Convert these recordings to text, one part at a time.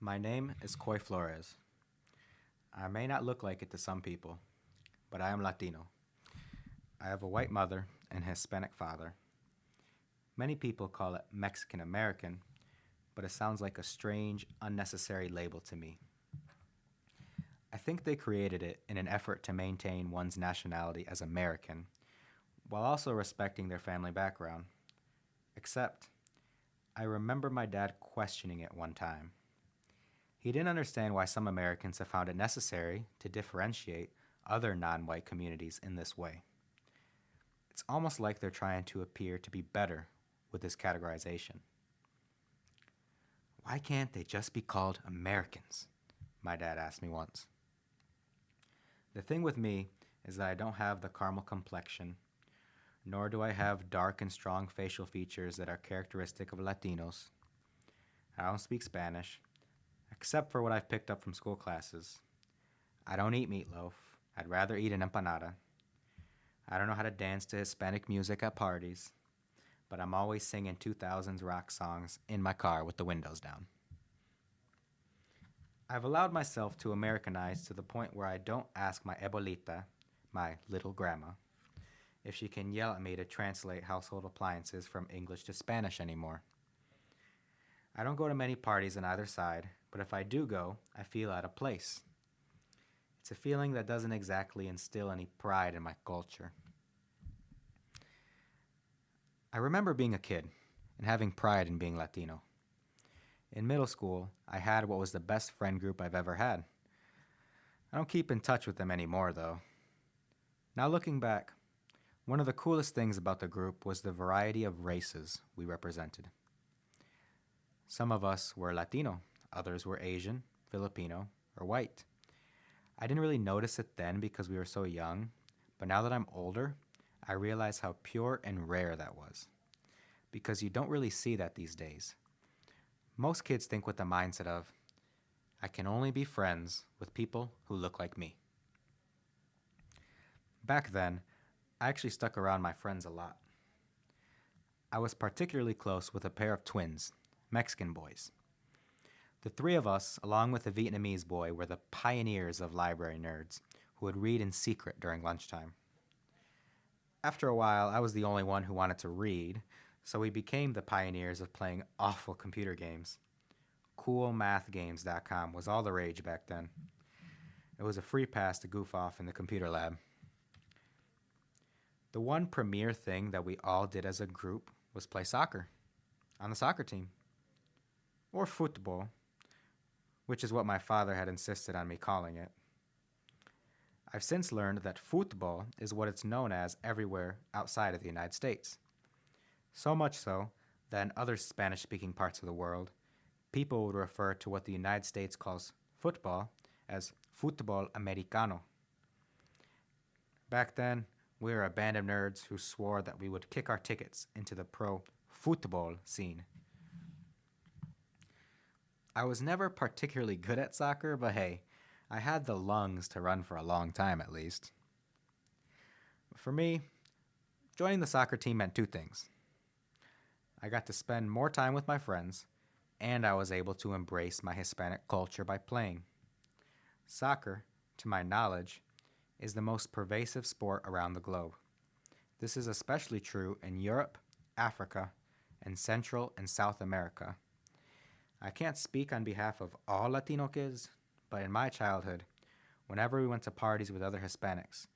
My name is Coy Flores. I may not look like it to some people, but I am Latino. I have a white mother and a Hispanic father. Many people call it Mexican American, but it sounds like a strange, unnecessary label to me. I think they created it in an effort to maintain one's nationality as American, while also respecting their family background. Except, I remember my dad questioning it one time. He didn't understand why some Americans have found it necessary to differentiate other non white communities in this way. It's almost like they're trying to appear to be better with this categorization. Why can't they just be called Americans? My dad asked me once. The thing with me is that I don't have the caramel complexion, nor do I have dark and strong facial features that are characteristic of Latinos. I don't speak Spanish, except for what I've picked up from school classes. I don't eat meatloaf. I'd rather eat an empanada. I don't know how to dance to Hispanic music at parties, but I'm always singing 2000s rock songs in my car with the windows down. I've allowed myself to Americanize to the point where I don't ask my abuelita, my little grandma, if she can yell at me to translate household appliances from English to Spanish anymore. I don't go to many parties on either side, but if I do go, I feel out of place. It's a feeling that doesn't exactly instill any pride in my culture. I remember being a kid and having pride in being Latino. In middle school, I had what was the best friend group I've ever had. I don't keep in touch with them anymore, though. Now looking back, one of the coolest things about the group was the variety of races we represented. Some of us were Latino, others were Asian, Filipino, or white. I didn't really notice it then because we were so young, but now that I'm older, I realize how pure and rare that was. Because you don't really see that these days. Most kids think with the mindset of, I can only be friends with people who look like me. Back then, I actually stuck around my friends a lot. I was particularly close with a pair of twins, Mexican boys. The three of us, along with a Vietnamese boy, were the pioneers of library nerds who would read in secret during lunchtime. After a while, I was the only one who wanted to read, so we became the pioneers of playing awful computer games. Coolmathgames.com was all the rage back then. It was a free pass to goof off in the computer lab. The one premier thing that we all did as a group was play soccer on the soccer team, or football, which is what my father had insisted on me calling it. I've since learned that football is what it's known as everywhere outside of the United States. So much so that in other Spanish speaking parts of the world, people would refer to what the United States calls football as futbol americano. Back then, we were a band of nerds who swore that we would kick our tickets into the pro football scene. I was never particularly good at soccer, but hey, I had the lungs to run for a long time at least. For me, joining the soccer team meant two things. I got to spend more time with my friends, and I was able to embrace my Hispanic culture by playing. Soccer, to my knowledge, is the most pervasive sport around the globe. This is especially true in Europe, Africa, and Central and South America. I can't speak on behalf of all Latino kids, but in my childhood, whenever we went to parties with other Hispanics,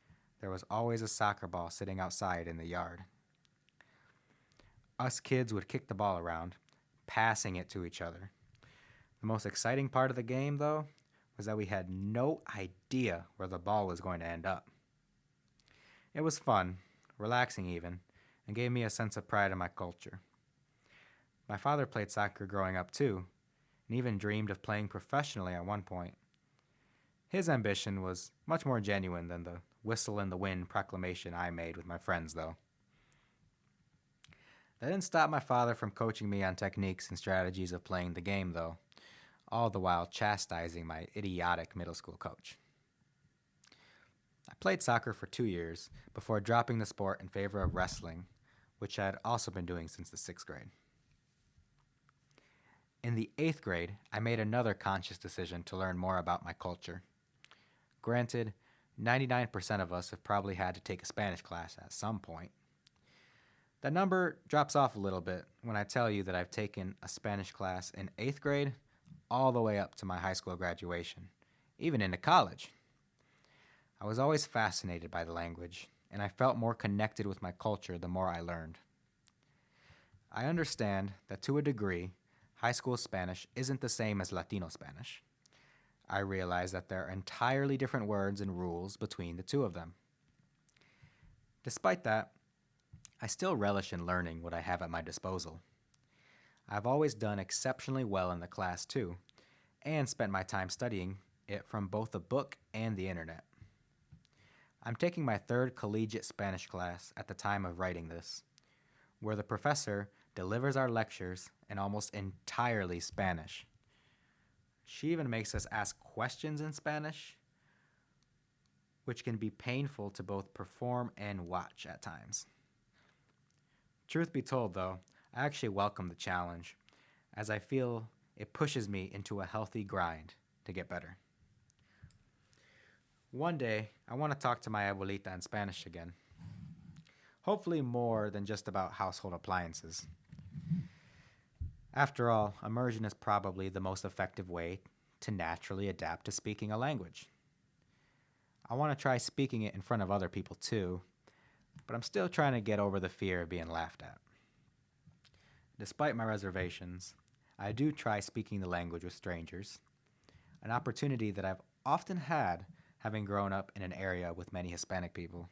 there was always a soccer ball sitting outside in the yard. Us kids would kick the ball around, passing it to each other. The most exciting part of the game, though, was that we had no idea where the ball was going to end up. It was fun, relaxing even, and gave me a sense of pride in my culture. My father played soccer growing up too, and even dreamed of playing professionally at one point. His ambition was much more genuine than the whistle in the wind proclamation I made with my friends, though. That didn't stop my father from coaching me on techniques and strategies of playing the game, though, all the while chastising my idiotic middle school coach. I played soccer for 2 years before dropping the sport in favor of wrestling, which I had also been doing since the 6th grade. In the 8th grade, I made another conscious decision to learn more about my culture. Granted, 99% of us have probably had to take a Spanish class at some point. That number drops off a little bit when I tell you that I've taken a Spanish class in 8th grade all the way up to my high school graduation, even into college. I was always fascinated by the language, and I felt more connected with my culture the more I learned. I understand that to a degree, high school Spanish isn't the same as Latino Spanish. I realize that there are entirely different words and rules between the two of them. Despite that, I still relish in learning what I have at my disposal. I've always done exceptionally well in the class too, and spent my time studying it from both the book and the internet. I'm taking my 3rd collegiate Spanish class at the time of writing this, where the professor delivers our lectures in almost entirely Spanish. She even makes us ask questions in Spanish, which can be painful to both perform and watch at times. Truth be told, though, I actually welcome the challenge, as I feel it pushes me into a healthy grind to get better. One day, I want to talk to my abuelita in Spanish again. Hopefully more than just about household appliances. After all, immersion is probably the most effective way to naturally adapt to speaking a language. I want to try speaking it in front of other people too, but I'm still trying to get over the fear of being laughed at. Despite my reservations, I do try speaking the language with strangers, an opportunity that I've often had having grown up in an area with many Hispanic people.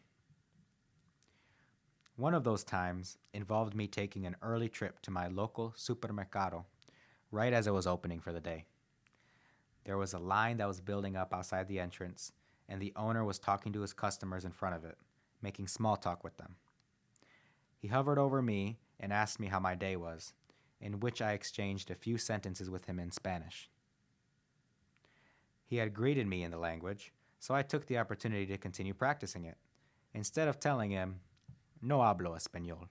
One of those times involved me taking an early trip to my local supermercado right as it was opening for the day. There was a line that was building up outside the entrance, and the owner was talking to his customers in front of it, making small talk with them. He hovered over me and asked me how my day was, in which I exchanged a few sentences with him in Spanish. He had greeted me in the language, so I took the opportunity to continue practicing it, instead of telling him, "No hablo español."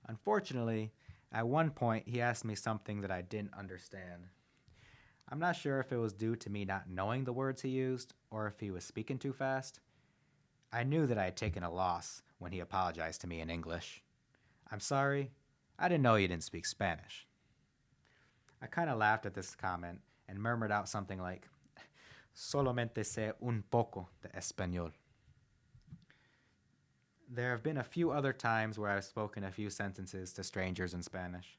Unfortunately, at one point he asked me something that I didn't understand. I'm not sure if it was due to me not knowing the words he used or if he was speaking too fast. I knew that I had taken a loss when he apologized to me in English. "I'm sorry, I didn't know you didn't speak Spanish." I kind of laughed at this comment and murmured out something like, "Solamente sé un poco de español." There have been a few other times where I've spoken a few sentences to strangers in Spanish,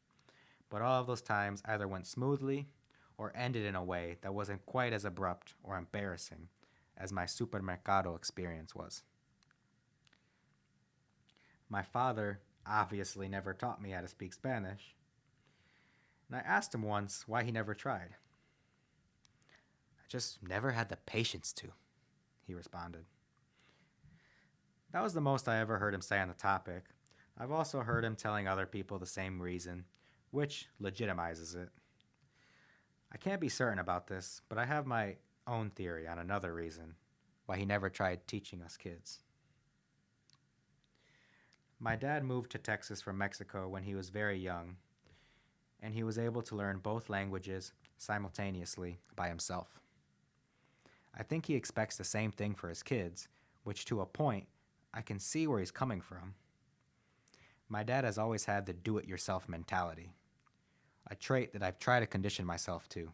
but all of those times either went smoothly or ended in a way that wasn't quite as abrupt or embarrassing as my supermercado experience was. My father obviously never taught me how to speak Spanish, and I asked him once why he never tried. "I just never had the patience to," he responded. That was the most I ever heard him say on the topic. I've also heard him telling other people the same reason, which legitimizes it. I can't be certain about this, but I have my own theory on another reason why he never tried teaching us kids. My dad moved to Texas from Mexico when he was very young, and he was able to learn both languages simultaneously by himself. I think he expects the same thing for his kids, which to a point I can see where he's coming from. My dad has always had the do-it-yourself mentality, a trait that I've tried to condition myself to,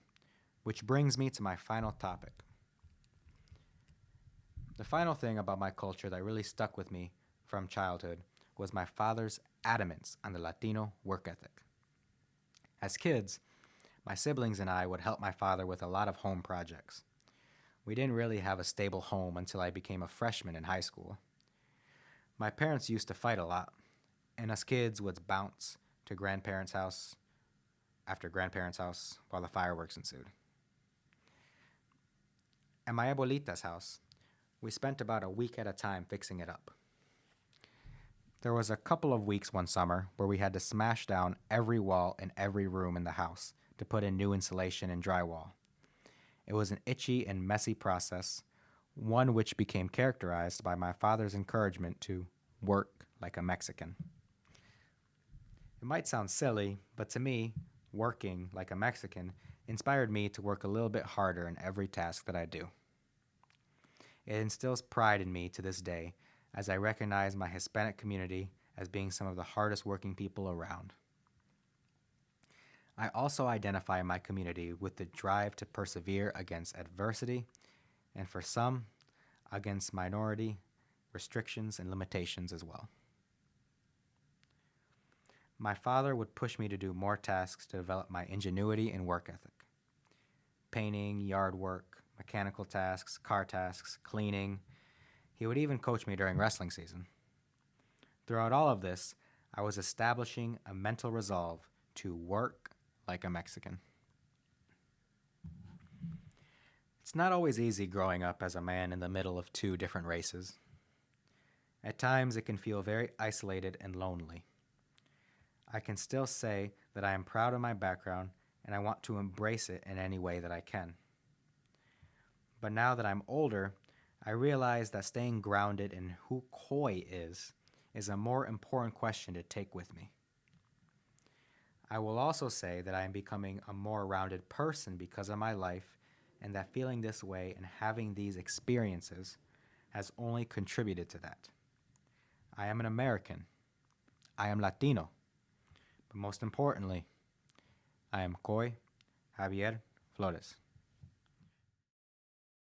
which brings me to my final topic. The final thing about my culture that really stuck with me from childhood was my father's adamance on the Latino work ethic. As kids, my siblings and I would help my father with a lot of home projects. We didn't really have a stable home until I became a freshman in high school. My parents used to fight a lot, and us kids would bounce to grandparents' house after grandparents' house while the fireworks ensued. At my abuelita's house, we spent about a week at a time fixing it up. There was a couple of weeks one summer where we had to smash down every wall in every room in the house to put in new insulation and drywall. It was an itchy and messy process, one which became characterized by my father's encouragement to work like a Mexican. It might sound silly, but to me, working like a Mexican inspired me to work a little bit harder in every task that I do. It instills pride in me to this day as I recognize my Hispanic community as being some of the hardest working people around. I also identify my community with the drive to persevere against adversity and, for some, against minority restrictions and limitations as well. My father would push me to do more tasks to develop my ingenuity and work ethic. Painting, yard work, mechanical tasks, car tasks, cleaning. He would even coach me during wrestling season. Throughout all of this, I was establishing a mental resolve to work like a Mexican. It's not always easy growing up as a man in the middle of two different races. At times, it can feel very isolated and lonely. I can still say that I am proud of my background and I want to embrace it in any way that I can. But now that I'm older, I realize that staying grounded in who Khoi is a more important question to take with me. I will also say that I am becoming a more rounded person because of my life, and that feeling this way and having these experiences has only contributed to that. I am an American. I am Latino. But most importantly, I am Khoi Javier Flores.